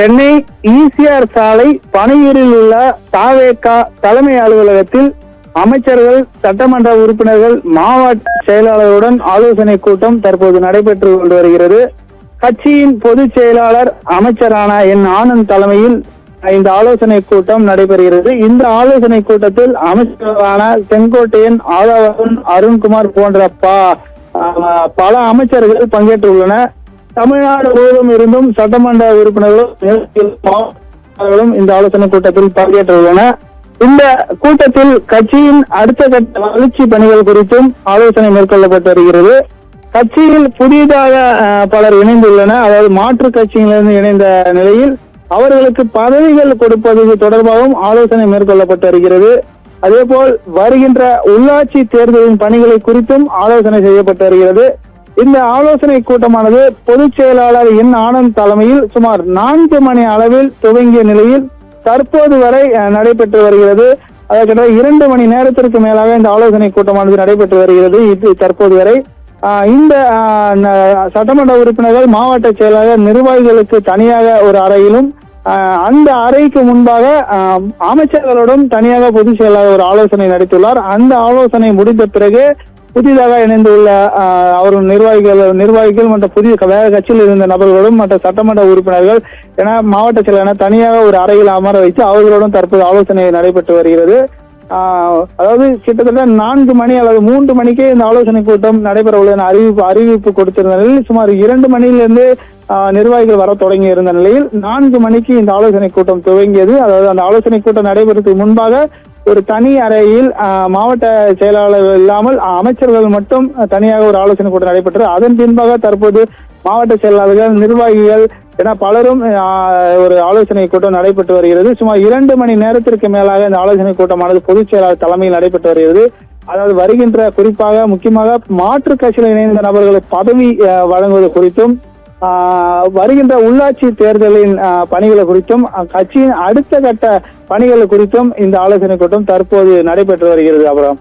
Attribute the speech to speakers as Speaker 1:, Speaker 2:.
Speaker 1: Chennai ECR சாலை பனையூரில் உள்ள தாவேகா தலைமை அலுவலகத்தில் அமைச்சர்கள், சட்டமன்ற உறுப்பினர்கள், மாவட்ட செயலாளருடன் ஆலோசனை கூட்டம் தற்போது நடைபெற்று கொண்டு வருகிறது. கட்சியின் பொதுச் செயலாளர் அமைச்சரான என் ஆனந்த் தலைமையில் இந்த ஆலோசனை கூட்டம் நடைபெறுகிறது. இந்த ஆலோசனை கூட்டத்தில் அமைச்சர்களான செங்கோட்டையன், ஆதவன், அருண்குமார் போன்ற பல அமைச்சர்கள் பங்கேற்றுள்ளனர். தமிழ்நாடு முழுவதும் இருந்தும் சட்டமன்ற உறுப்பினர்களும் இந்த ஆலோசனை கூட்டத்தில் பங்கேற்றுள்ளனர். இந்த கூட்டத்தில் கட்சியின் அடுத்த கட்ட வளர்ச்சி பணிகள் குறித்தும் ஆலோசனை மேற்கொள்ளப்பட்டு வருகிறது. கட்சியில் புதிதாக பலர் இணைந்துள்ளனர். அதாவது மாற்று கட்சியிலிருந்து இணைந்த நிலையில் அவர்களுக்கு பதவிகள் கொடுப்பது தொடர்பாகவும் ஆலோசனை மேற்கொள்ளப்பட்டு வருகிறது. அதேபோல் வருகின்ற உள்ளாட்சி தேர்தலின் பணிகளை குறித்தும் ஆலோசனை செய்யப்பட்டு வருகிறது. இந்த ஆலோசனை கூட்டமானது பொதுச் செயலாளர் என் ஆனந்த் தலைமையில் சுமார் 4 மணி அளவில் துவங்கிய நிலையில் தற்போது வரை நடைபெற்று வருகிறது. அதற்கு 2 மணி நேரத்திற்கு மேலாக இந்த ஆலோசனை கூட்டமானது நடைபெற்று வருகிறது. இது தற்போது வரை இந்த சட்டமன்ற உறுப்பினர்கள், மாவட்ட செயலாளர், நிர்வாகிகளுக்கு தனியாக ஒரு அறையிலும், அந்த அறைக்கு முன்பாக அமைச்சர்களுடன் தனியாக பொதுச் செயலாளர் ஒரு ஆலோசனை நடத்தியுள்ளார். அந்த ஆலோசனை முடிந்த பிறகு புதிதாக இணைந்துள்ள அவர்கள் நிர்வாகிகள் மற்றும் புதிய வேற கட்சியில் இருந்த நபர்களும் மற்ற சட்டமன்ற உறுப்பினர்கள் என மாவட்ட செயலாளர் தனியாக ஒரு அறையில் அமர வைத்து அவர்களுடன் தற்போது ஆலோசனை நடைபெற்று வருகிறது. அதாவது கிட்டத்தட்ட 4 மணி அல்லது 3 மணிக்கே இந்த ஆலோசனை கூட்டம் நடைபெற உள்ள அறிவிப்பு கொடுத்திருந்த நிலையில் சுமார் 2 மணியிலிருந்து நிர்வாகிகள் வர தொடங்கி இருந்த நிலையில் 4 மணிக்கு இந்த ஆலோசனை கூட்டம் துவங்கியது. அதாவது அந்த ஆலோசனை கூட்டம் நடைபெறுவதற்கு முன்பாக ஒரு தனி அறையில் மாவட்ட செயலாளர் இல்லாமல் அமைச்சர்கள் மட்டும் தனியாக ஒரு ஆலோசனை கூட்டம் நடைபெற்றது. அதன் பின்பாக தற்போது மாவட்ட செயலாளர்கள், நிர்வாகிகள் என பலரும் ஒரு ஆலோசனை கூட்டம் நடைபெற்று வருகிறது. சுமார் 2 மணி நேரத்திற்கு மேலாக இந்த ஆலோசனை கூட்டமானது பொதுச் செயலாளர் தலைமையில் நடைபெற்று வருகிறது. அதாவது வருகின்ற குறிப்பாக முக்கியமாக மாற்று கட்சியில் இணைந்த நபர்களுக்கு பதவி வழங்குவது குறித்தும், வருகின்ற உள்ளாட்சி தேர்தலின் பணிகள் குறித்தும், கட்சியின் அடுத்த கட்ட பணிகள் குறித்தும் இந்த ஆலோசனை கூட்டம் தற்போது நடைபெற்று வருகிறது. அப்புறம்